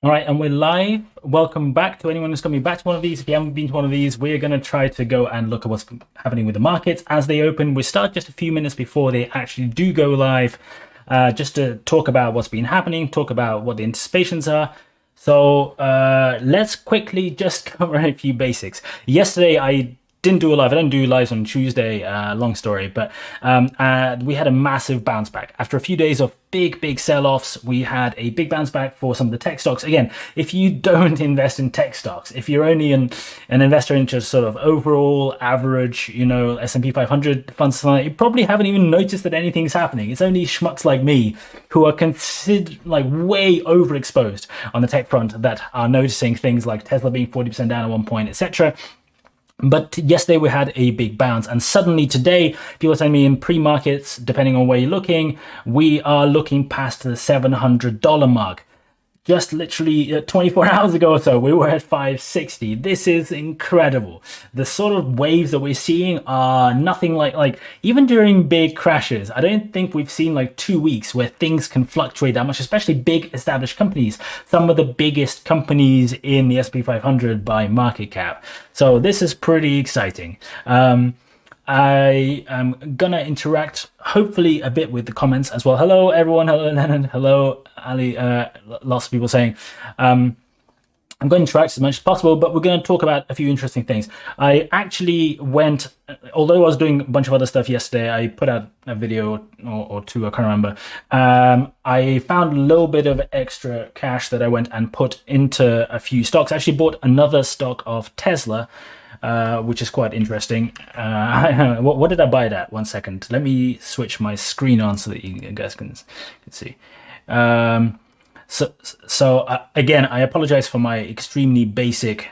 All right, and we're live. Welcome back to anyone who's coming back to one of these. If you haven't been to one of these, we're going to try to go and look at what's happening with the markets as they open. We start just a few minutes before they actually do go live, just to talk about what's been happening, talk about what the anticipations are. So let's quickly just cover a few basics. Yesterday, I didn't do a live. I don't do lives on Tuesday. Long story, but we had a massive bounce back after a few days of big sell-offs. We had a big bounce back for some of the tech stocks. Again, if you don't invest in tech stocks, if you're only an investor in just sort of overall average, S&P 500 funds, you probably haven't even noticed that anything's happening. It's only schmucks like me who are considered like way overexposed on the tech front that are noticing things like Tesla being 40% down at one point, etc. But yesterday we had a big bounce, and suddenly today, people are telling me in pre-markets, depending on where you're looking, we are looking past the $700 mark. Just literally 24 hours ago or so, we were at 560. This is incredible. The sort of waves that we're seeing are nothing like even during big crashes. I don't think we've seen like 2 weeks where things can fluctuate that much, especially big established companies, some of the biggest companies in the S&P 500 by market cap. So this is pretty exciting. I am gonna interact hopefully a bit with the comments as well. Hello everyone, hello Lennon, hello Ali, lots of people saying I'm going to interact as much as possible, but we're going to talk about a few interesting things. I actually went, although I was doing a bunch of other stuff yesterday, I put out a video or two, I can't remember. I found a little bit of extra cash that I went and put into a few stocks. I actually bought another stock of Tesla, which is quite interesting. What did I buy it at? 1 second. Let me switch my screen on so that you guys can see. Again, I apologize for my extremely basic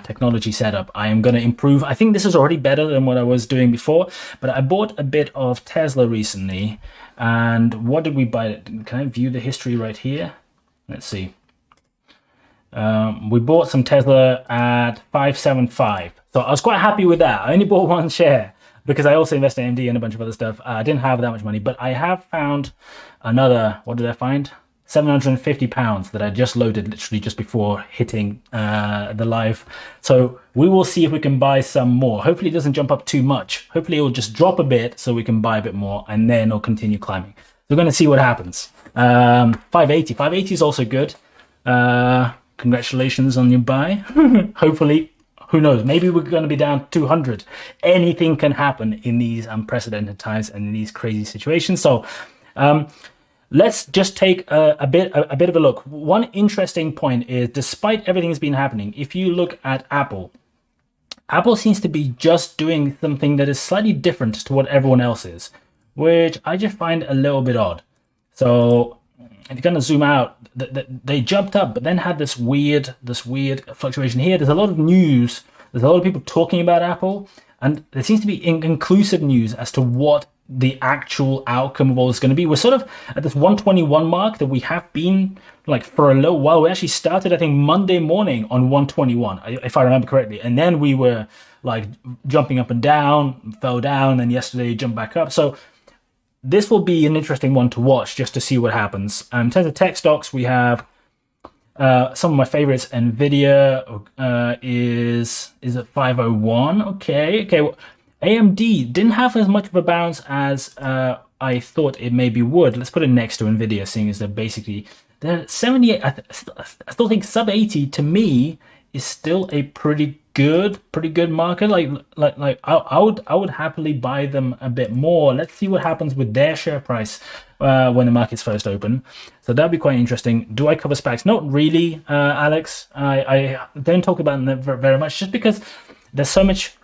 technology setup. I am going to improve. I think this is already better than what I was doing before, but I bought a bit of Tesla recently. And what did we buy? Can I view the history right here? Let's see. We bought some Tesla at 575. So I was quite happy with that. I only bought one share because I also invest in AMD and a bunch of other stuff. I didn't have that much money, but I have found another, what did I find? £750 that I just loaded literally just before hitting the live. So we will see if we can buy some more. Hopefully it doesn't jump up too much. Hopefully it will just drop a bit so we can buy a bit more and then it'll continue climbing. So we're going to see what happens. 580. 580 is also good. Congratulations on your buy. Hopefully, who knows, maybe we're going to be down 200. Anything can happen in these unprecedented times and in these crazy situations. So let's just take a bit of a look. One interesting point is, despite everything that's been happening, if you look at Apple seems to be just doing something that is slightly different to what everyone else is, which I just find a little bit odd. So if you're going to zoom out, they jumped up, but then had this weird fluctuation here. There's a lot of news. There's a lot of people talking about Apple, and there seems to be inconclusive news as to what the actual outcome of all this is going to be. We're sort of at this 121 mark that we have been like for a little while. We actually started, I think, Monday morning on 121, if I remember correctly, and then we were like jumping up and down, fell down, and yesterday jumped back up. So this will be an interesting one to watch just to see what happens. In terms of tech stocks, we have some of my favorites. Nvidia is at 501. Okay. Well, AMD didn't have as much of a bounce as I thought it maybe would. Let's put it next to Nvidia, seeing as they're 78. I still think sub 80 to me is still a pretty good market. I would happily buy them a bit more. Let's see what happens with their share price when the markets first open. So that'd be quite interesting. Do I cover SPACs? Not really, Alex. I don't talk about them very much, just because there's so much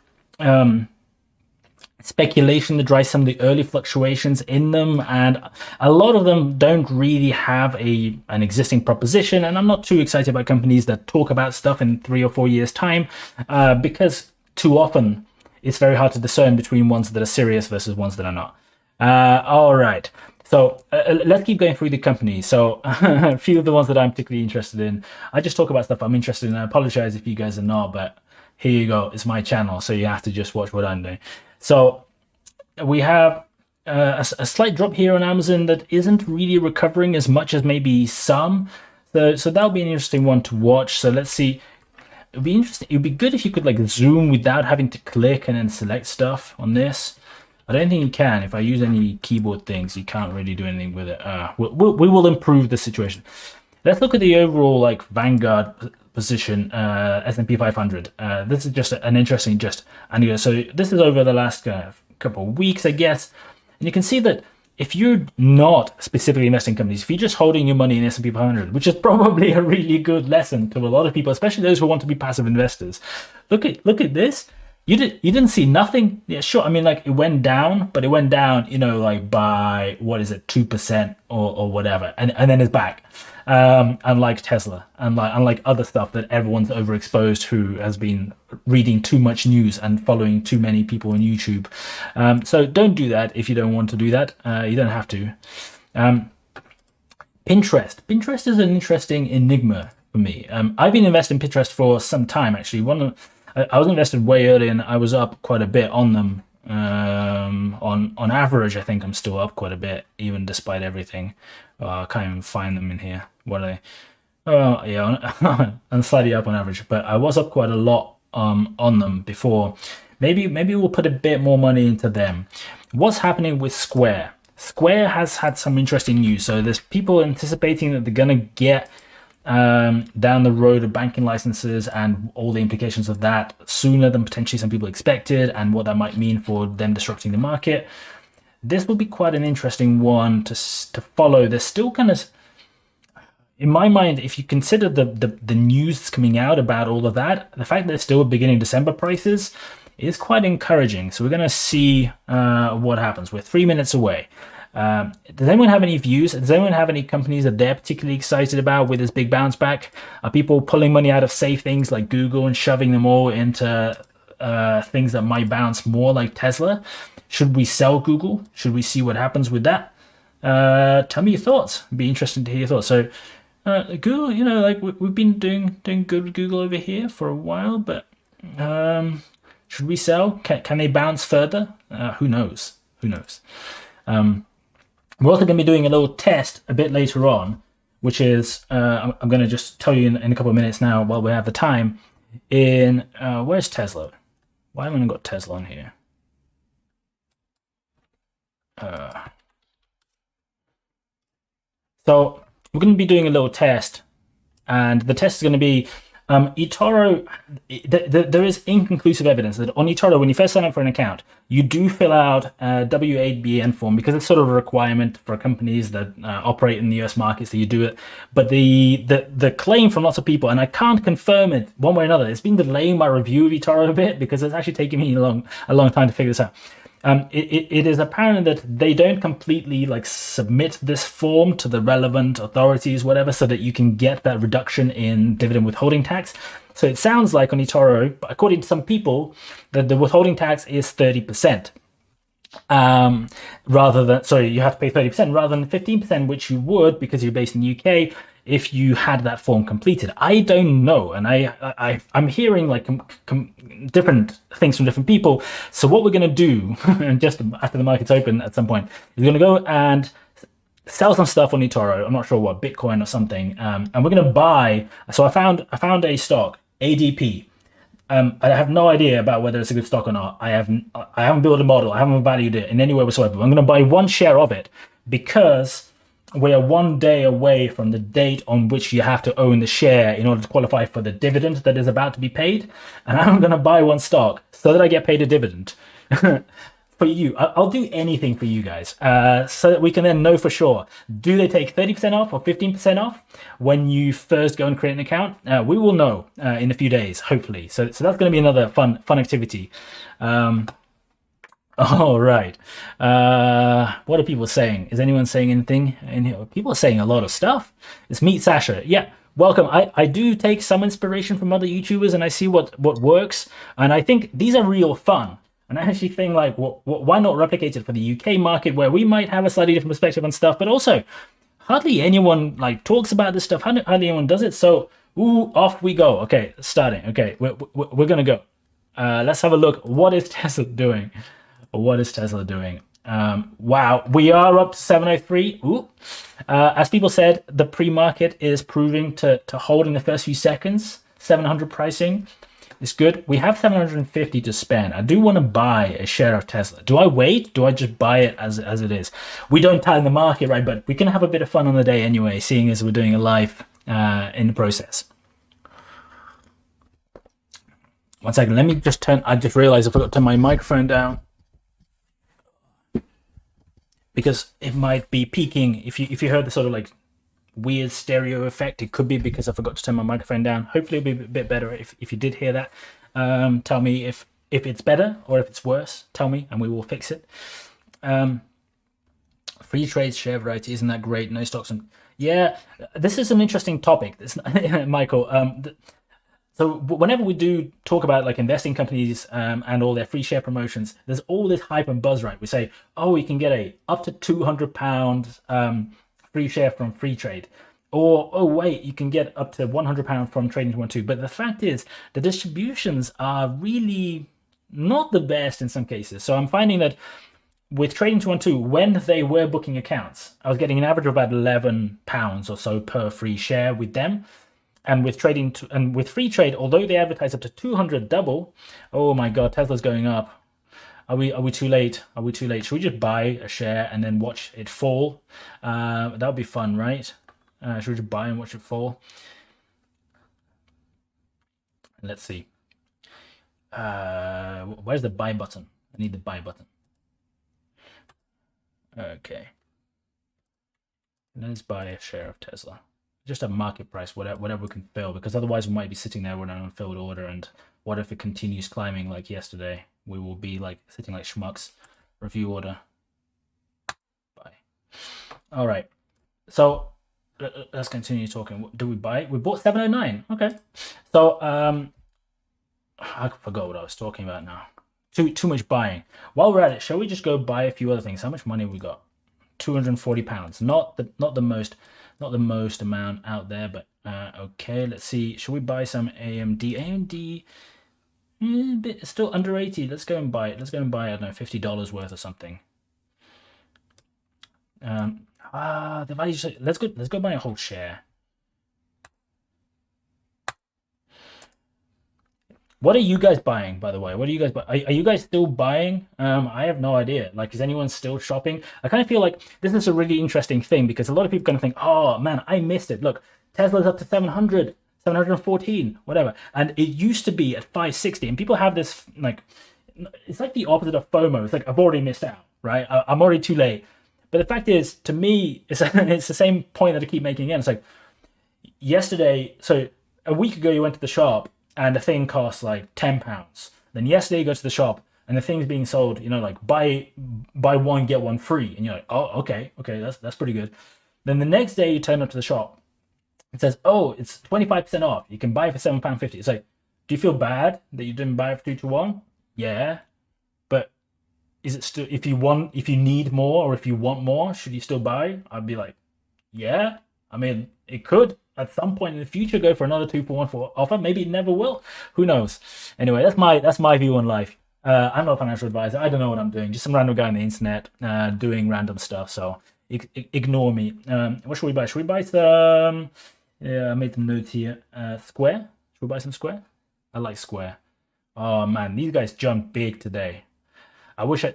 speculation that drives some of the early fluctuations in them, and a lot of them don't really have an existing proposition. And I'm not too excited about companies that talk about stuff in 3 or 4 years time, because too often it's very hard to discern between ones that are serious versus ones that are not. All right, so let's keep going through the companies. So a few of the ones that I'm particularly interested in, I just talk about stuff I'm interested in. I apologize if you guys are not, but here you go. It's my channel, so you have to just watch what I'm doing. So we have a slight drop here on Amazon that isn't really recovering as much as maybe some. So that'll be an interesting one to watch. So let's see. It'd be interesting. It'd be good if you could like zoom without having to click and then select stuff on this. I don't think you can. If I use any keyboard things, you can't really do anything with it. We will improve the situation. Let's look at the overall like Vanguard position, S&P 500. This is just an interesting anyway. So this is over the last couple of weeks, I guess, and you can see that if you're not specifically investing in companies, if you're just holding your money in S&P 500, which is probably a really good lesson to a lot of people, especially those who want to be passive investors. Look at this. You didn't see nothing. Yeah, sure. I mean, like it went down, but it went down, like by what is it, 2% or whatever, and then it's back. Unlike Tesla, unlike other stuff that everyone's overexposed who has been reading too much news and following too many people on YouTube. So don't do that if you don't want to do that. You don't have to. Pinterest is an interesting enigma for me. I've been investing in Pinterest for some time, actually. I was invested way early and I was up quite a bit on them. On average, I think I'm still up quite a bit, even despite everything. I can't even find them in here. What are they? Oh, yeah, I'm slightly up on average, but I was up quite a lot on them before. Maybe we'll put a bit more money into them. What's happening with Square? Square has had some interesting news. So there's people anticipating that they're gonna get down the road of banking licenses and all the implications of that sooner than potentially some people expected, and what that might mean for them disrupting the market. This will be quite an interesting one to follow. There's still kind of, in my mind, if you consider the news that's coming out about all of that, the fact that it's still beginning December prices is quite encouraging. So we're going to see what happens. We're 3 minutes away. Does anyone have any views? Does anyone have any companies that they're particularly excited about with this big bounce back? Are people pulling money out of safe things like Google and shoving them all into things that might bounce more, like Tesla? Should we sell Google? Should we see what happens with that? Tell me your thoughts. It'd be interesting to hear your thoughts. So Google, like we've been doing good with Google over here for a while, but should we sell? Can they bounce further? Who knows? We're also going to be doing a little test a bit later on, which is, I'm going to just tell you in a couple of minutes now while we have the time, where's Tesla? Why haven't I got Tesla on here? So we're going to be doing a little test, and the test is going to be eToro. There is inconclusive evidence that on eToro, when you first sign up for an account, you do fill out a W8BN form because it's sort of a requirement for companies that operate in the US markets that you do it. But the claim from lots of people, and I can't confirm it one way or another, it's been delaying my review of eToro a bit because it's actually taking me a long time to figure this out. It is apparent that they don't completely submit this form to the relevant authorities, whatever, so that you can get that reduction in dividend withholding tax. So it sounds like on eToro, according to some people, that the withholding tax is 30%. You have to pay 30% rather than 15%, which you would because you're based in the UK if you had that form completed. I don't know, and I'm hearing different things from different people. So what we're going to do, and just after the market's open at some point, is we're going to go and sell some stuff on eToro. I'm not sure what, Bitcoin or something, and we're going to buy. So I found a stock, ADP. I have no idea about whether it's a good stock or not. I haven't built a model. I haven't valued it in any way whatsoever. I'm going to buy one share of it because we are 1 day away from the date on which you have to own the share in order to qualify for the dividend that is about to be paid. And I'm going to buy one stock so that I get paid a dividend for you. I'll do anything for you guys so that we can then know for sure. Do they take 30% off or 15% off when you first go and create an account? We will know in a few days, hopefully. So that's going to be another fun activity. All right. What are people saying? Is anyone saying anything in here? People are saying a lot of stuff. It's Meet Sasha. Yeah, welcome. I do take some inspiration from other YouTubers and I see what works. And I think these are real fun. And I actually think why not replicate it for the UK market where we might have a slightly different perspective on stuff, but also hardly anyone talks about this stuff. Hardly anyone does it. So off we go. Okay, starting. Okay, we're going to go. Let's have a look. What is Tesla doing? Wow, we are up to 703. As people said, the pre-market is proving to hold in the first few seconds. 700 pricing is good. We have 750 to spend. I do want to buy a share of Tesla. Do I wait? Do I just buy it as it is? We don't time the market, right? But we can have a bit of fun on the day anyway, seeing as we're doing a live in the process. One second, let me just turn, I just realized I forgot to turn my microphone down, because it might be peaking. If you heard the sort of like weird stereo effect, it could be because I forgot to turn my microphone down. Hopefully it'll be a bit better if you did hear that. Tell me if it's better or if it's worse. Tell me and we will fix it. Free trade share variety, isn't that great? No stocks. Yeah, this is an interesting topic, Michael. So whenever we do talk about like investing companies and all their free share promotions, there's all this hype and buzz, right? We say, oh, you can get up to £200 free share from FREETRADE, or oh wait, you can get up to £100 from Trading 212. But the fact is, the distributions are really not the best in some cases. So I'm finding that with Trading 212, when they were booking accounts, I was getting an average of about £11 or so per free share with them. And with with FREETRADE, although they advertise up to 200 double, oh my God, Tesla's going up. Are we too late? Are we too late? Should we just buy a share and then watch it fall? That would be fun, right? Should we just buy and watch it fall? Let's see. Where's the buy button? I need the buy button. Okay. Let's buy a share of Tesla. Just a market price, whatever we can fill, because otherwise we might be sitting there with an unfilled order, and what if it continues climbing like yesterday? We will be like sitting like schmucks. Review order. Buy. All right. So let's continue talking. Do we buy? We bought 709. Okay. So I forgot what I was talking about now. Too much buying. While we're at it, shall we just go buy a few other things? How much money have we got? £240. Not the most amount out there, but okay. Let's see. Should we buy some AMD? AMD, bit still under 80. Let's go and buy it. Let's go and buy, I don't know, $50 worth or something. The value. Let's go buy a whole share. What are you guys buying, by the way? What are you guys buying? Are you guys still buying? I have no idea. Like, is anyone still shopping? I kind of feel like this is a really interesting thing, because a lot of people are going to think, oh man, I missed it. Look, Tesla's up to 700, 714, whatever. And it used to be at 560. And people have this, like, it's like the opposite of FOMO. It's like, I've already missed out, right? I'm already too late. But the fact is, to me, it's the same point that I keep making again. It's like, yesterday, so a week ago you went to the shop, and the thing costs like £10. Then yesterday you go to the shop and the thing's being sold, you know, like buy one, get one free. And you're like, oh, okay, that's pretty good. Then the next day you turn up to the shop, it says, oh, it's 25% off. You can buy it for £7.50. It's like, do you feel bad that you didn't buy it for 2-to-1? Yeah. But is it still, if you need more, or if you want more, should you still buy? I'd be like, yeah. I mean, it could at some point in the future go for another 2-for-1 for offer. Maybe it never will. Who knows? Anyway, that's my view on life. I'm not a financial advisor. I don't know what I'm doing. Just some random guy on the internet doing random stuff. So ignore me. What should we buy? Should we buy some? Yeah, I made some notes here. Square. Should we buy some Square? I like Square. Oh man, these guys jumped big today. I wish I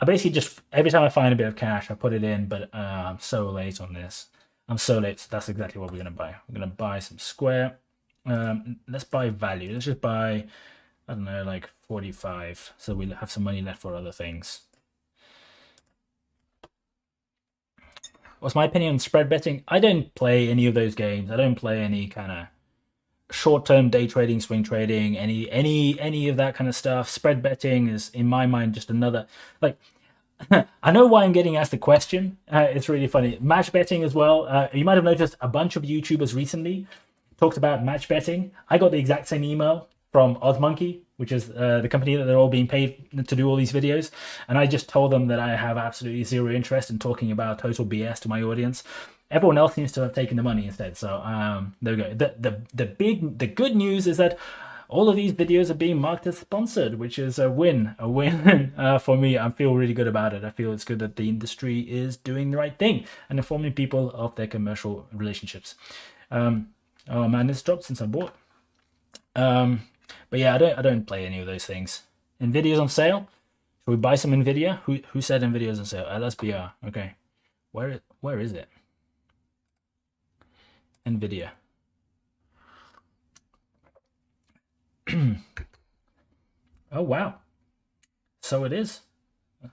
basically just every time I find a bit of cash, I put it in. But I'm so late on this. I'm so late, so that's exactly what we're going to buy. We're going to buy some Square. Let's buy value. Let's just buy, I don't know, like 45, so we'll have some money left for other things. What's my opinion on spread betting? I don't play any of those games. I don't play any kind of short-term day trading, swing trading, any of that kind of stuff. Spread betting is, in my mind, just another, like, I know why I'm getting asked the question. It's really funny. Match betting as well. You might have noticed a bunch of YouTubers recently talked about match betting. I got the exact same email from OzMonkey, which is the company that they're all being paid to do all these videos. And I just told them that I have absolutely zero interest in talking about total BS to my audience. Everyone else seems to have taken the money instead. So there we go. The good news is that all of these videos are being marked as sponsored, which is a win for me. I feel really good about it. I feel it's good that the industry is doing the right thing and informing people of their commercial relationships. Oh man, this dropped since I bought. But yeah, I don't play any of those things. Nvidia's on sale. Should we buy some Nvidia? Who said Nvidia's on sale? LSBR. Okay. Where is it? Nvidia. Oh wow. So it is.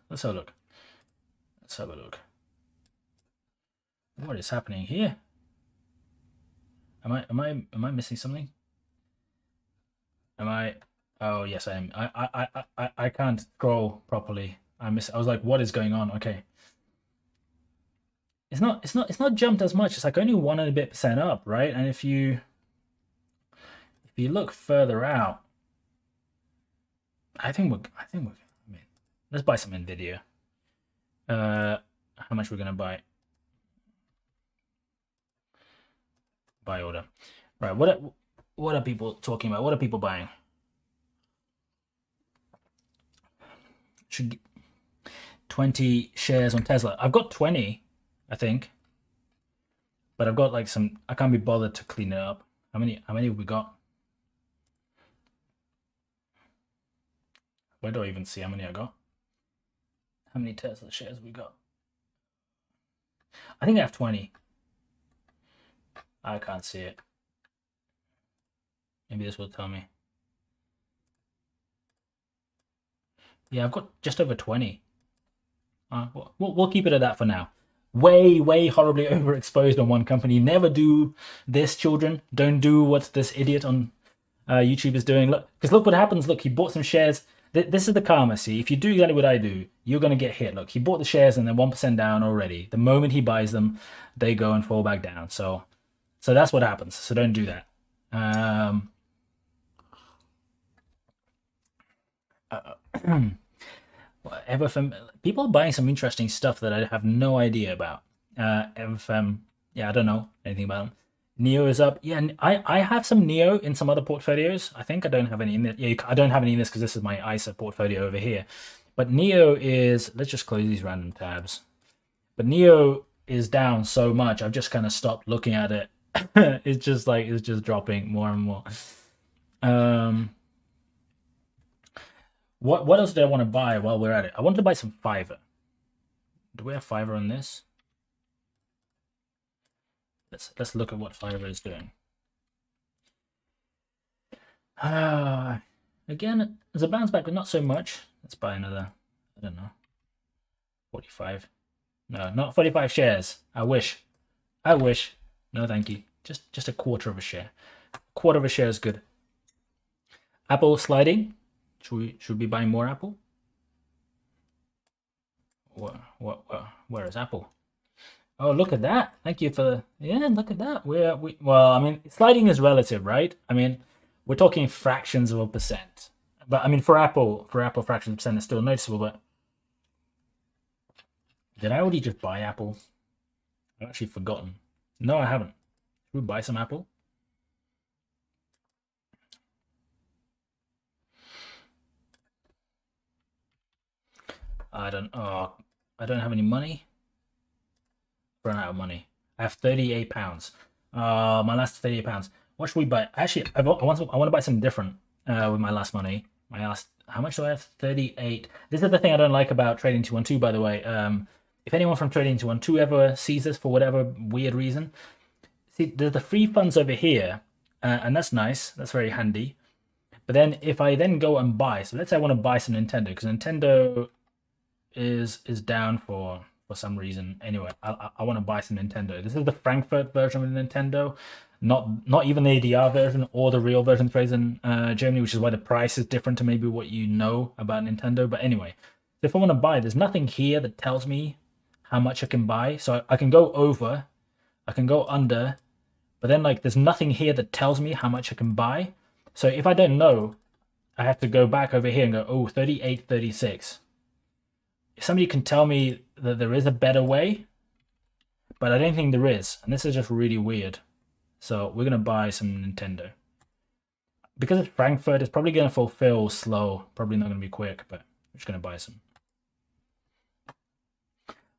Let's have a look. Let's have a look. What is happening here? Am I missing something? Am I? Oh yes, I am. I can't scroll properly. I was like, what is going on? Okay. It's not jumped as much. It's like only 1 and a bit % up, right? And if you look further out, I mean, let's buy some Nvidia. How much we're gonna buy? Buy order. Right. What are people talking about? What are people buying? Should 20 shares on Tesla. I've got 20, I think, but I've got like some. I can't be bothered to clean it up. How many have we got? Where do I even see how many I got? How many Tesla shares we got? I think I have 20. I can't see it. Maybe this will tell me. Yeah, I've got just over 20. We'll keep it at that for now. Way horribly overexposed on one company. Never do this, children. Don't do what this idiot on YouTube is doing. Look, because look what happens. Look, he bought some shares. This is the karma. See, if you do exactly what I do, you're gonna get hit. Look, he bought the shares and they're 1% down already. The moment he buys them, they go and fall back down. So that's what happens. So don't do that. Everfem, people are buying some interesting stuff that I have no idea about. Everfem, yeah, I don't know anything about them. Neo is up. Yeah, I have some Neo in some other portfolios. I think I don't have any in there. Yeah, I don't have any in this because this is my ISA portfolio over here. But Neo is, let's just close these random tabs. But Neo is down so much, I've just kind of stopped looking at it. It's just dropping more and more. What else do I want to buy while we're at it? I want to buy some Fiverr. Do we have Fiverr on this? Let's look at what Fiverr is doing. Again, there's a bounce back, but not so much. Let's buy another, I don't know, 45. No, not 45 shares. I wish. No, thank you. Just a quarter of a share. A quarter of a share is good. Apple sliding. Should we be buying more Apple? Where is Apple? Oh, look at that. Thank you for look at that. Well, I mean, sliding is relative, right? I mean, we're talking fractions of a percent. But I mean, for Apple fractions of a percent is still noticeable, but did I already just buy Apple? I've actually forgotten. No, I haven't. Should we buy some Apple? I don't have any money. Run out of money. I have 38 pounds. My last 38 pounds. What should we buy? Actually, I want to buy something different with my last money. How much do I have? 38. This is the thing I don't like about Trading 212, by the way. If anyone from Trading 212 ever sees this for whatever weird reason, see, there's the free funds over here, and that's nice. That's very handy. But then if I then go and buy, so let's say I want to buy some Nintendo, because Nintendo is down for some reason. Anyway, I want to buy some Nintendo. This is the Frankfurt version of Nintendo, not even the ADR version or the real version trades in Germany, which is why the price is different to maybe what you know about Nintendo. But anyway, if I want to buy, there's nothing here that tells me how much I can buy. So I can go over, I can go under, but then like there's nothing here that tells me how much I can buy. So if I don't know, I have to go back over here and go, oh, 38, 36. If somebody can tell me that there is a better way, but I don't think there is. And this is just really weird. So we're going to buy some Nintendo. because it's Frankfurt, it's probably going to fulfill slow. Probably not going to be quick, but I'm just going to buy some.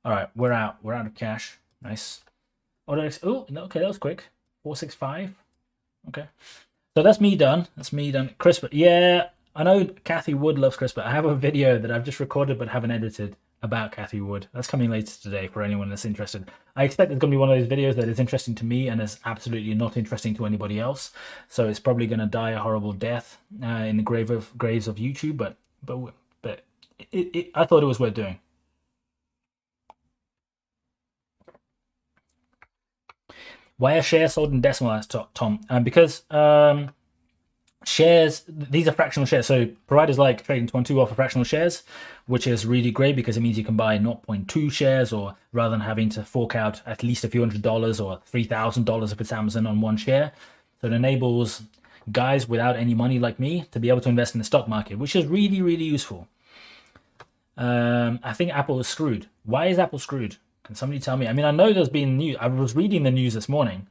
All right, we're out. We're out of cash. Nice. Oh, okay, that was quick. 465. Okay. So that's me done. That's me done. CRISPR. Yeah, I know Kathy Wood loves CRISPR. I have a video that I've just recorded but haven't edited about Kathy Wood. That's coming later today for anyone that's interested. I expect it's going to be one of those videos that is interesting to me and is absolutely not interesting to anybody else. So it's probably going to die a horrible death in the graves of YouTube. But I thought it was worth doing. Why are shares sold in decimal? That's Tom. Because shares, these are fractional shares. So providers like Trading212 offer fractional shares, which is really great because it means you can buy 0.2 shares, or rather than having to fork out at least a few $100 or $3,000 if it's Amazon on one share. So it enables guys without any money like me to be able to invest in the stock market, which is really, really useful. I think Apple is screwed. Why is Apple screwed? Can somebody tell me? I mean, I know there's been news. I was reading the news this morning,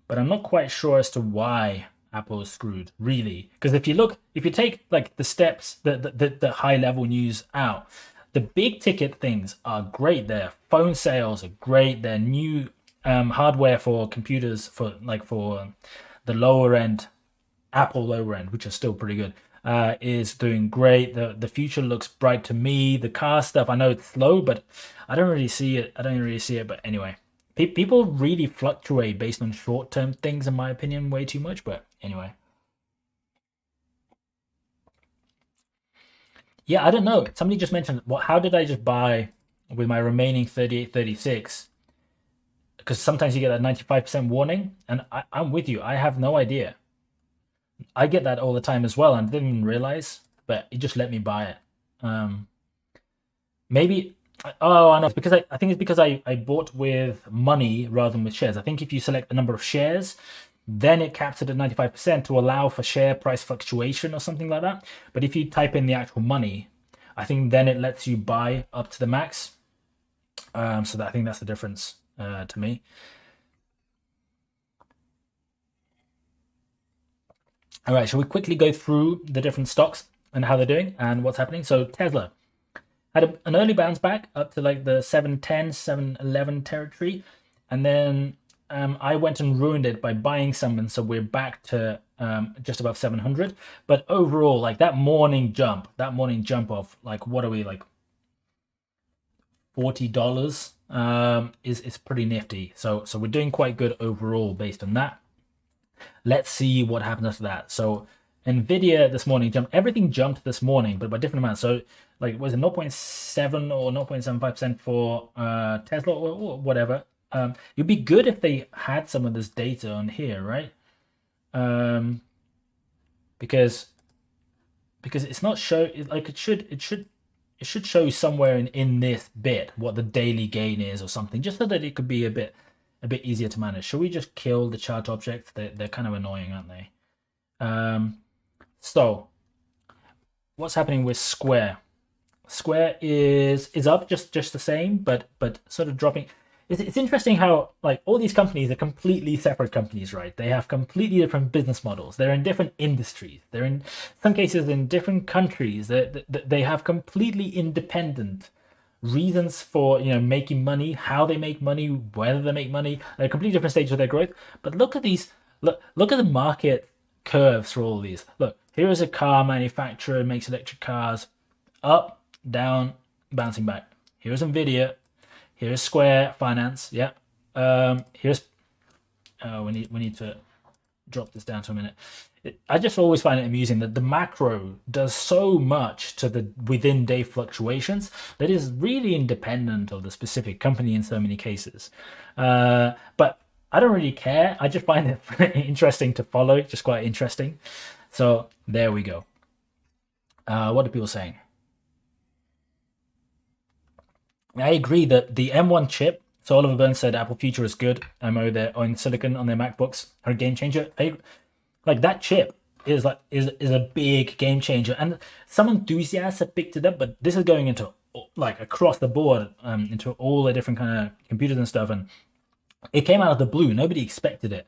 but I'm not quite sure as to why Apple is screwed, really. Because if you take like the steps, the high level news out, the big ticket things are great. Their phone sales are great. Their new hardware for computers for the lower end, Apple lower end, which is still pretty good, is doing great. The future looks bright to me. The car stuff, I know it's slow, but I don't really see it. But anyway, people really fluctuate based on short-term things, in my opinion, way too much. But anyway, yeah, I don't know. Somebody just mentioned, how did I just buy with my remaining 38.36? Because sometimes you get that 95% warning, and I'm with you. I have no idea. I get that all the time as well, and I didn't even realize, but it just let me buy it. Um, Maybe. Oh, I know. It's because I think it's because I bought with money rather than with shares. I think if you select the number of shares, then it caps it at 95% to allow for share price fluctuation or something like that. But if you type in the actual money, I think then it lets you buy up to the max. So I think that's the difference to me. All right, shall we quickly go through the different stocks and how they're doing and what's happening? So Tesla had an early bounce back up to like the 710, 711 territory. And then I went and ruined it by buying some. And so we're back to just above 700. But overall, like that morning jump of like, what are we, like $40 is pretty nifty. So we're doing quite good overall based on that. Let's see what happens after that. So Nvidia this morning jumped. Everything jumped this morning, but by different amounts. So like, was it 0.7 or 0.75% for Tesla or whatever? It'd be good if they had some of this data on here, right? Because it's not show like it should show somewhere in this bit what the daily gain is or something, just so that it could be a bit easier to manage. Should we just kill the chart objects? They're kind of annoying, aren't they? So what's happening with Square? Square is up just the same, but sort of dropping. It's interesting how like all these companies are completely separate companies, right? They have completely different business models. They're in different industries. They're in some cases in different countries. They have completely independent reasons for making money, how they make money, whether they make money. They're completely different stages of their growth. But look at these. Look at the market curves for all of these. Look, here is a car manufacturer, makes electric cars, up, down, bouncing back. Here's Nvidia. Here's Square Finance. Yeah. Here's. We need to drop this down to a minute. I just always find it amusing that the macro does so much to the within day fluctuations that is really independent of the specific company in so many cases. But I don't really care. I just find it interesting to follow. Just quite interesting. So there we go. What are people saying? I agree that the M1 chip. So Oliver Burns said Apple Future is good. MO there on silicon on their MacBooks are a game changer. Like that chip is a big game changer, and some enthusiasts have picked it up, but this is going into like across the board into all the different kind of computers and stuff, and it came out of the blue. Nobody expected it,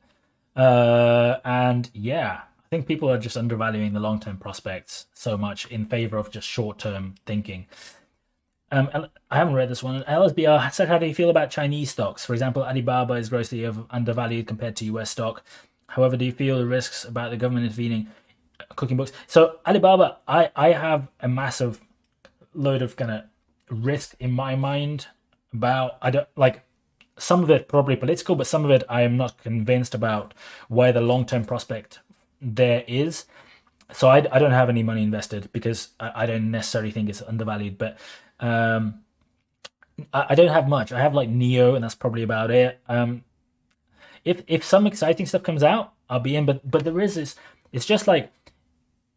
and yeah, I think people are just undervaluing the long-term prospects so much in favor of just short-term thinking. And I haven't read this one. LSBR said, how do you feel about Chinese stocks? For example, Alibaba is grossly undervalued compared to US stock. However, do you feel the risks about the government intervening? Cooking books. So Alibaba, I have a massive load of kind of risk in my mind about, I don't like, some of it probably political, but some of it I am not convinced about why the long-term prospect there is. So I don't have any money invested because I don't necessarily think it's undervalued, but I don't have much. I have like Neo, and that's probably about it. If some exciting stuff comes out, I'll be in. But there is this. It's just like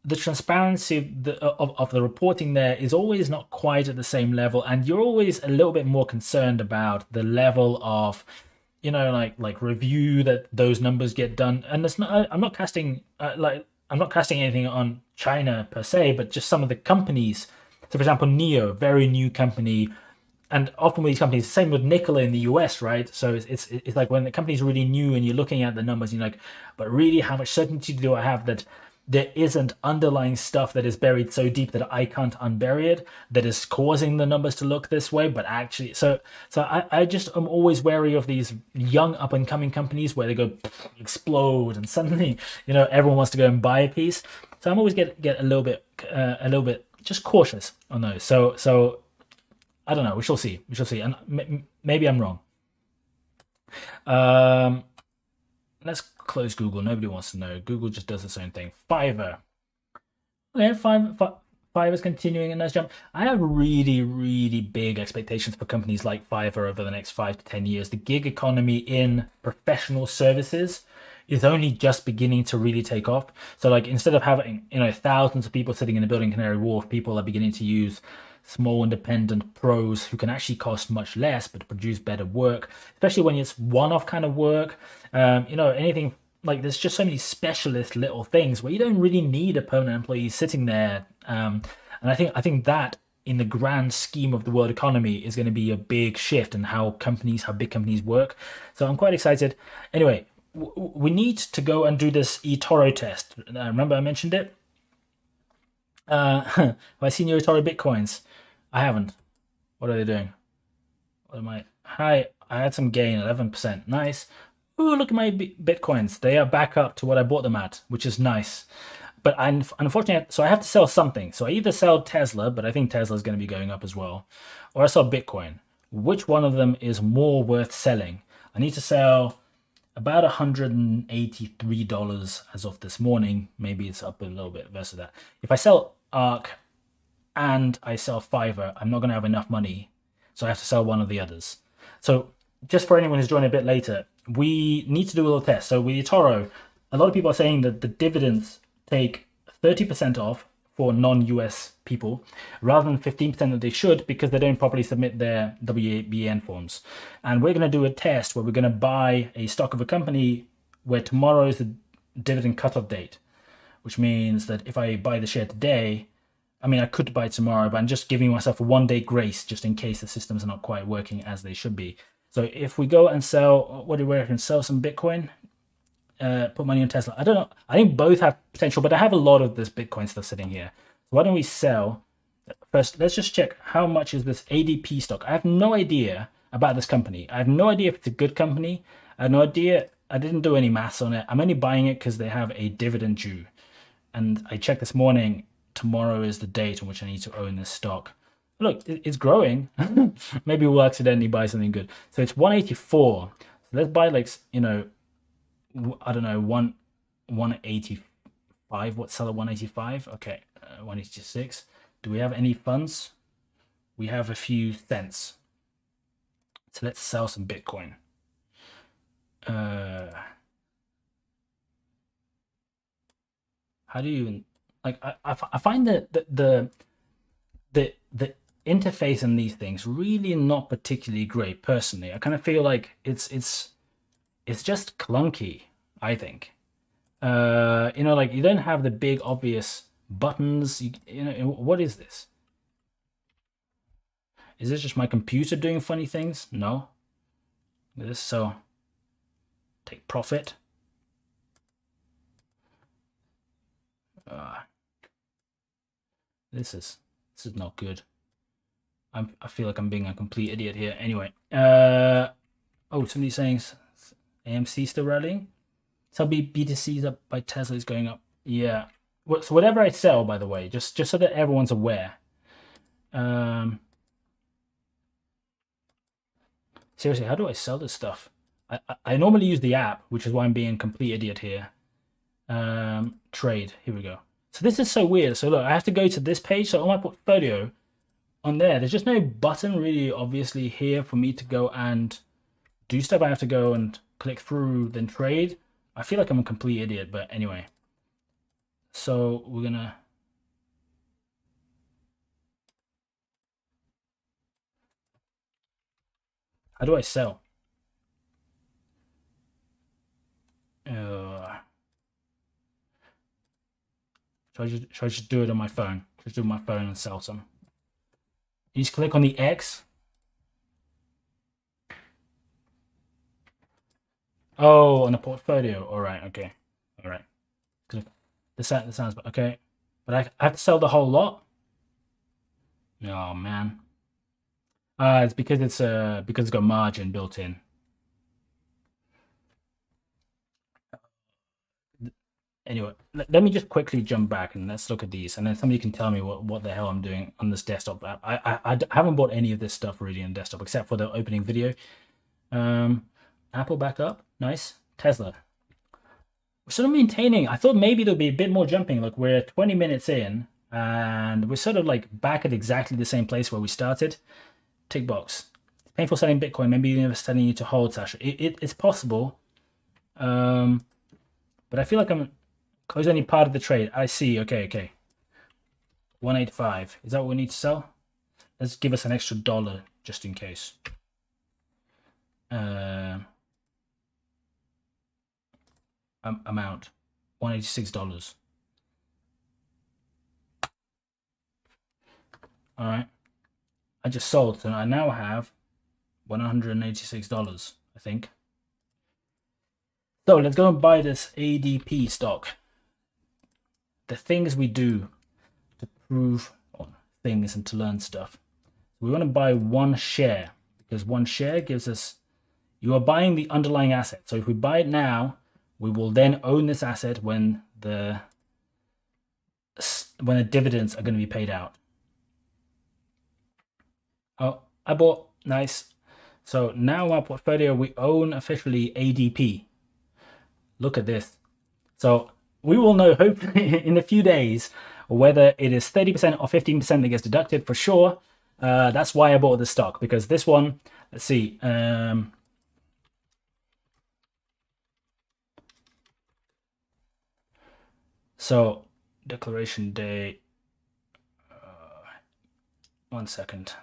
the transparency of the reporting there is always not quite at the same level, and you're always a little bit more concerned about the level of, like review that those numbers get done. And it's not. I'm not casting I'm not casting anything on China per se, but just some of the companies. So, for example, Neo, very new company, and often with these companies, same with Nikola in the US, right? So it's like when the company's really new and you're looking at the numbers, you're like, but really, how much certainty do I have that there isn't underlying stuff that is buried so deep that I can't unbury it, that is causing the numbers to look this way? But actually, so I just am always wary of these young up and coming companies where they go explode and suddenly everyone wants to go and buy a piece. So I'm always get a little bit just cautious on those. So I don't know. We shall see. And maybe I'm wrong. Let's close Google. Nobody wants to know. Google just does its own thing. Fiverr. Okay, Fiverr's continuing a nice jump. I have really, really big expectations for companies like Fiverr over the next 5 to 10 years. The gig economy in professional services is only just beginning to really take off. So like instead of having thousands of people sitting in a building in Canary Wharf, people are beginning to use small independent pros who can actually cost much less but produce better work, especially when it's one-off kind of work. Anything like there's just so many specialist little things where you don't really need a permanent employee sitting there. And I think that in the grand scheme of the world economy is going to be a big shift in how big companies work. So I'm quite excited. Anyway, we need to go and do this eToro test. Remember I mentioned it? Have I seen your eToro Bitcoins? I haven't. What are they doing? What am I? Hi, I had some gain, 11%. Nice. Oh, look at my Bitcoins. They are back up to what I bought them at, which is nice. But unfortunately, so I have to sell something. So I either sell Tesla, but I think Tesla is going to be going up as well, or I sell Bitcoin. Which one of them is more worth selling? I need to sell about $183 as of this morning. Maybe it's up a little bit versus that. If I sell ARK and I sell Fiverr, I'm not going to have enough money. So I have to sell one of the others. So just for anyone who's joining a bit later, we need to do a little test. So with eToro, a lot of people are saying that the dividends take 30% off for non-US people rather than 15% that they should because they don't properly submit their WBN forms. And we're going to do a test where we're going to buy a stock of a company where tomorrow is the dividend cutoff date, which means that if I buy the share today, I could buy tomorrow, but I'm just giving myself a 1 day grace just in case the systems are not quite working as they should be. So if we go and sell, what do we reckon? Sell some Bitcoin, put money on Tesla. I don't know. I think both have potential, but I have a lot of this Bitcoin stuff sitting here. So why don't we sell? First, let's just check how much is this ADP stock. I have no idea about this company. I have no idea if it's a good company. I have no idea. I didn't do any maths on it. I'm only buying it because they have a dividend due. And I checked this morning. Tomorrow is the date on which I need to own this stock. Look, it's growing. Maybe we'll accidentally buy something good. So it's 184. So let's buy I don't know, 185. What, sell at 185? Okay, 186. Do we have any funds? We have a few cents. So let's sell some Bitcoin. How do you even I find that the interface in these things really not particularly great personally. I kind of feel like it's just clunky, I think. You don't have the big obvious buttons. What is this? Is this just my computer doing funny things? No. This, so take profit. This is not good. I feel like I'm being a complete idiot here. Anyway, oh, somebody's saying AMC still rallying. So BTC is up by Tesla is going up. Yeah. So whatever I sell, by the way, just so that everyone's aware. Seriously, how do I sell this stuff? I normally use the app, which is why I'm being a complete idiot here. Trade. Here we go. So this is so weird. So look, I have to go to this page. So on my portfolio, on there's just no button really obviously here for me to go and do stuff. I have to go and click through, then trade. I feel like I'm a complete idiot, but anyway. So we're gonna. How do I sell? Should I just do it on my phone? Just do my phone and sell some. You just click on the X. Oh, on the portfolio. All right. Okay. All right. This sounds okay, but I have to sell the whole lot. Oh man. It's because it's got margin built in. Anyway, let me just quickly jump back and let's look at these, and then somebody can tell me what the hell I'm doing on this desktop app. I haven't bought any of this stuff really in desktop except for the opening video. Apple back up, nice. Tesla, we're sort of maintaining. I thought maybe there'll be a bit more jumping. Like we're 20 minutes in, and we're sort of like back at exactly the same place where we started. Tick box. Painful selling Bitcoin. Maybe you're telling you to hold, Sasha. It's possible, but I feel like I'm. Close any part of the trade. I see. Okay. 185. Is that what we need to sell? Let's give us an extra $1 just in case. Amount $186. All right. I just sold, so I now have $186. I think. So let's go and buy this ADP stock. The things we do to prove things and to learn stuff. We want to buy one share because one share gives us, you are buying the underlying asset. So if we buy it now, we will then own this asset when the dividends are going to be paid out. Oh, I bought, nice. So now our portfolio, we own officially ADP. Look at this. So we will know hopefully in a few days whether it is 30% or 15% that gets deducted for sure. That's why I bought the stock, because this one, let's see. So declaration date, 1 second.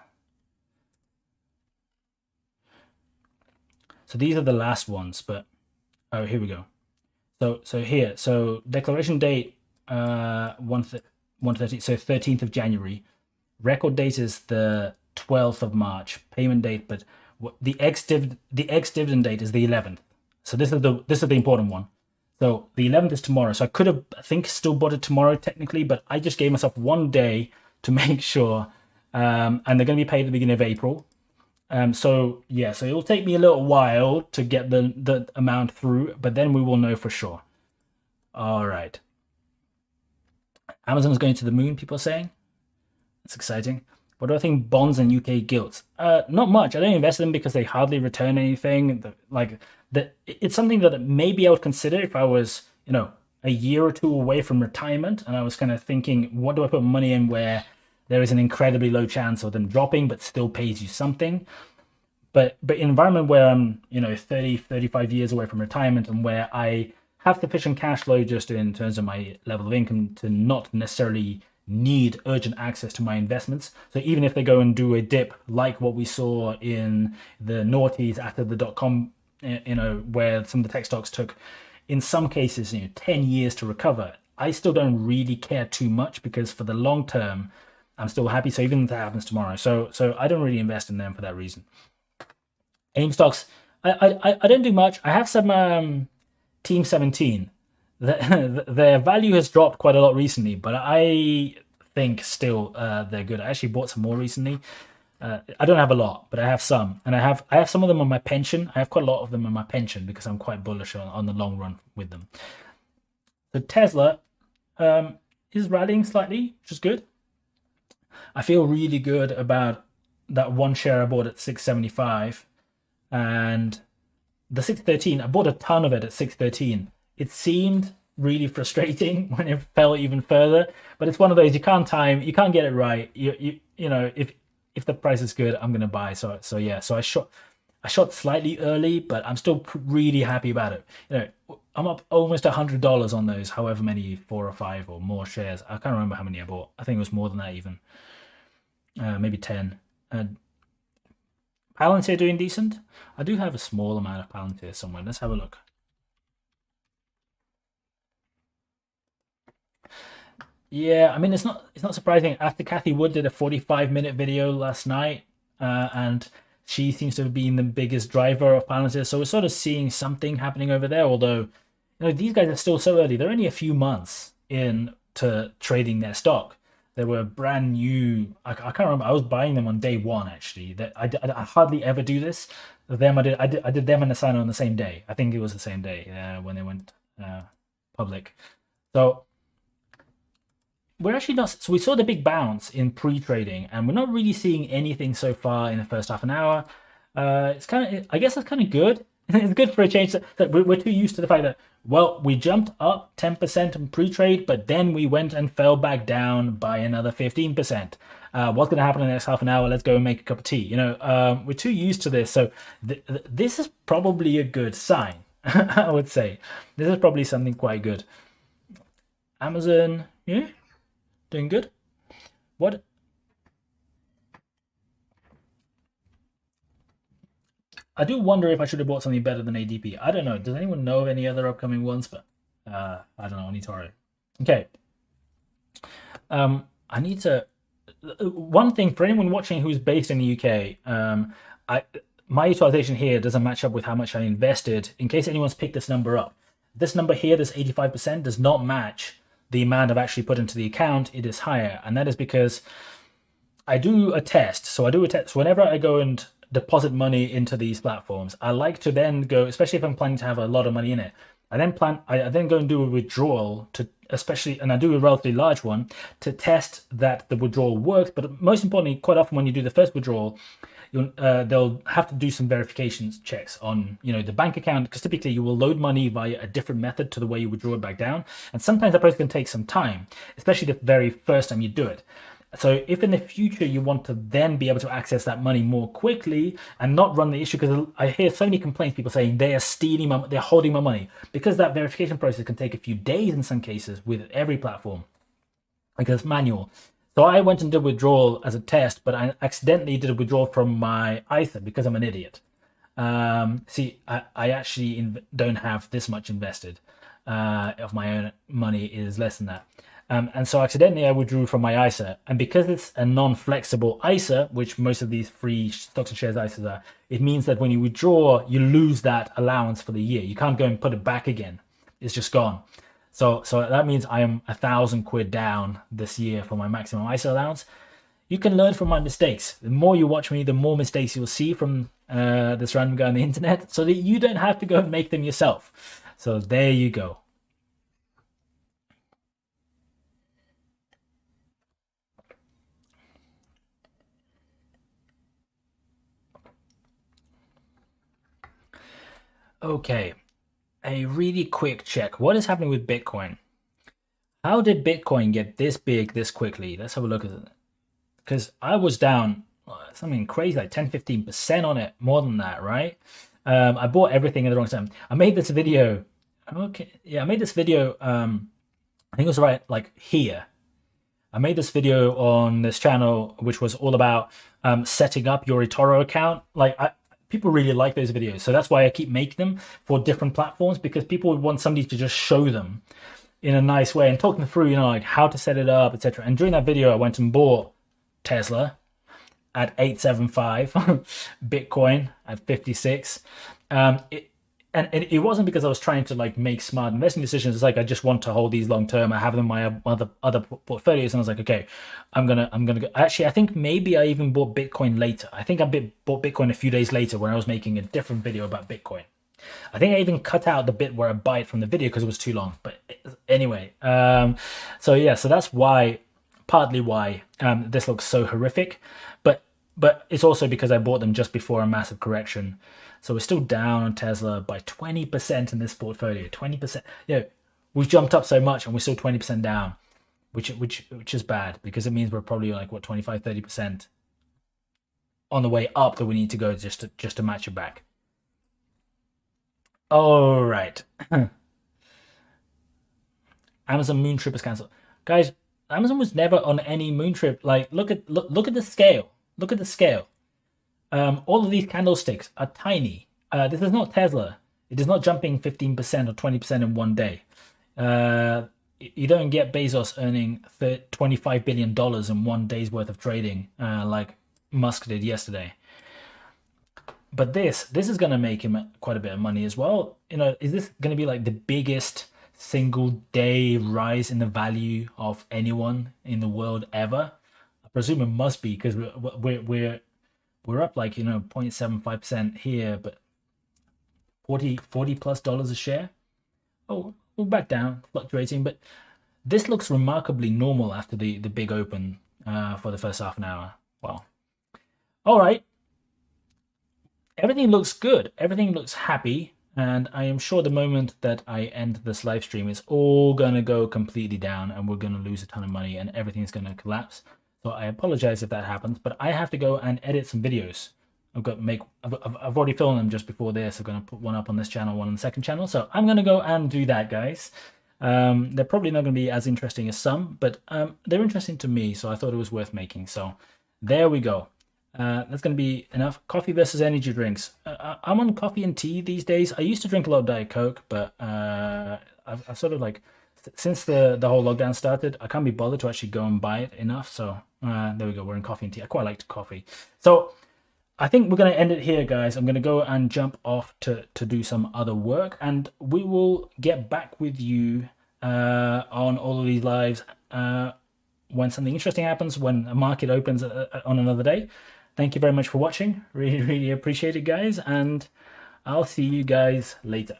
So these are the last ones, but, oh, here we go. So here, so declaration date 130, so 13th of January. Record date is the 12th of March. Payment date, but the ex dividend date is the 11th. So this is the important one. So the 11th is tomorrow. So I could have, I think, still bought it tomorrow technically, but I just gave myself 1 day to make sure. And they're going to be paid at the beginning of April. So yeah, so it'll take me a little while to get the amount through, but then we will know for sure. All right. Amazon's going to the moon, people are saying. That's exciting. What do I think bonds and UK gilts? Not much. I don't invest in them because they hardly return anything. It's something that maybe I would consider if I was, a year or two away from retirement, and I was kind of thinking, what do I put money in where there is an incredibly low chance of them dropping, but still pays you something. But in an environment where I'm, 30, 35 years away from retirement, and where I have sufficient cash flow just in terms of my level of income to not necessarily need urgent access to my investments. So even if they go and do a dip like what we saw in the noughties after the .com, where some of the tech stocks took, in some cases, 10 years to recover, I still don't really care too much, because for the long term, I'm still happy. So even if that happens tomorrow, so I don't really invest in them for that reason. AIM stocks, I don't do much. I have some Team 17. Their value has dropped quite a lot recently, but I think still they're good. I actually bought some more recently. I don't have a lot, but I have some, and I have some of them on my pension. I have quite a lot of them on my pension because I'm quite bullish on the long run with them. So Tesla is rallying slightly, which is good. I feel really good about that one share I bought at 675, and the 613. I bought a ton of it at 613. It seemed really frustrating when it fell even further, but it's one of those you can't get it right. You know, if the price is good, I'm gonna buy. So yeah. So I shot slightly early, but I'm still really happy about it. You know, I'm up almost $100 on those, however many, 4 or 5 or more shares. I can't remember how many I bought. I think it was more than that even. Maybe 10. Palantir doing decent. I do have a small amount of Palantir somewhere. Let's have a look. Yeah, I mean it's not surprising. After Kathy Wood did a 45-minute video last night, and she seems to have been the biggest driver of Palantir. So we're sort of seeing something happening over there. Although, you know, these guys are still so early. They're only a few months into trading their stock. They were brand new. I can't remember. I was buying them on day one actually. That I hardly ever do this. Them I did them and Asana on the same day. I think it was the same day when they went public. So we're actually not. So we saw the big bounce in pre-trading, and we're not really seeing anything so far in the first half an hour. It's kind of. I guess that's kind of good. It's good for a change. That we're too used to the fact that, well, we jumped up 10% in pre-trade, but then we went and fell back down by another 15%. What's going to happen in the next half an hour? Let's go and make a cup of tea. You know, we're too used to this. So this is probably a good sign, I would say. This is probably something quite good. Amazon, yeah, doing good. What? I do wonder if I should have bought something better than ADP. I don't know. Does anyone know of any other upcoming ones? But I don't know. Onitoro. Okay. I need to. One thing for anyone watching who's based in the UK, my utilization here doesn't match up with how much I invested. In case anyone's picked this number up, this number here, this 85%, does not match the amount I've actually put into the account. It is higher, and that is because I do a test. So I do a test whenever I go and deposit money into these platforms. I like to then go, especially if I'm planning to have a lot of money in it. I then go and do a withdrawal to, especially, and I do a relatively large one to test that the withdrawal works. But most importantly, quite often when you do the first withdrawal, they'll have to do some verification checks on, you know, the bank account, because typically you will load money via a different method to the way you withdraw it back down, and sometimes that process can take some time, especially the very first time you do it. So if in the future you want to then be able to access that money more quickly and not run the issue, because I hear so many complaints, people saying they are stealing my, they're holding my money, because that verification process can take a few days in some cases with every platform, because it's manual. So I went and did withdrawal as a test, but I accidentally did a withdrawal from my ISA because I'm an idiot. See, I actually don't have this much invested of my own money. It is less than that. And so accidentally I withdrew from my ISA, and because it's a non-flexible ISA, which most of these free stocks and shares ISAs are, it means that when you withdraw, you lose that allowance for the year. You can't go and put it back again. It's just gone. So that means I am £1,000 down this year for my maximum ISA allowance. You can learn from my mistakes. The more you watch me, the more mistakes you'll see from this random guy on the internet, so that you don't have to go and make them yourself. So there you go. Okay, a really quick check. What is happening with Bitcoin? How did Bitcoin get this big this quickly? Let's have a look at it. Because I was down something crazy, like 10-15% on it, more than that, right? I bought everything at the wrong time. I made this video. Okay, yeah, I made this video. I think it was right like here. I made this video on this channel, which was all about setting up your eToro account. People really like those videos, so that's why I keep making them for different platforms, because people would want somebody to just show them in a nice way and talk them through, you know, like how to set it up, etc. And during that video, I went and bought Tesla at 875, Bitcoin at 56. and it wasn't because I was trying to like make smart investing decisions. It's like I just want to hold these long term. I have them in my other portfolios, and I was like, okay, I'm gonna go. Actually, I think maybe I even bought Bitcoin later. I think I bought Bitcoin a few days later when I was making a different video about Bitcoin. I think I even cut out the bit where I buy it from the video because it was too long. But anyway, so yeah, so that's why, partly why this looks so horrific. But it's also because I bought them just before a massive correction. So we're still down on Tesla by 20% in this portfolio. 20%. Yeah, we've jumped up so much and we're still 20% down, which is bad because it means we're probably like what 25, 30% on the way up that we need to go just to match it back. All right. Amazon moon trip is cancelled. Guys, Amazon was never on any moon trip. Like look at the scale. Look at the scale. All of these candlesticks are tiny. This is not Tesla. It is not jumping 15% or 20% in one day. You don't get Bezos earning $25 billion in one day's worth of trading like Musk did yesterday. But this is going to make him quite a bit of money as well. You know, is this going to be like the biggest single day rise in the value of anyone in the world ever? I presume it must be because we're up like 0.75% here, but 40 plus dollars a share. Oh, we're back down, fluctuating, but this looks remarkably normal after the big open for the first half an hour. Wow. All right. Everything looks good. Everything looks happy. And I am sure the moment that I end this live stream, it's all going to go completely down and we're going to lose a ton of money and everything's going to collapse. So I apologize if that happens, but I have to go and edit some videos. I've already filmed them just before this. I'm going to put one up on this channel, one on the second channel. So I'm going to go and do that, guys. They're probably not going to be as interesting as some, but they're interesting to me. So I thought it was worth making. So there we go. That's going to be enough. Coffee versus energy drinks. I'm on coffee and tea these days. I used to drink a lot of Diet Coke, but I've sort of like, since the whole lockdown started, I can't be bothered to actually go and buy it enough. So there we go. We're in coffee and tea. I quite liked coffee. So I think we're going to end it here, guys. I'm going to go and jump off to do some other work, and we will get back with you on all of these lives when something interesting happens, when a market opens on another day. Thank you very much for watching. Really, really appreciate it, guys. And I'll see you guys later.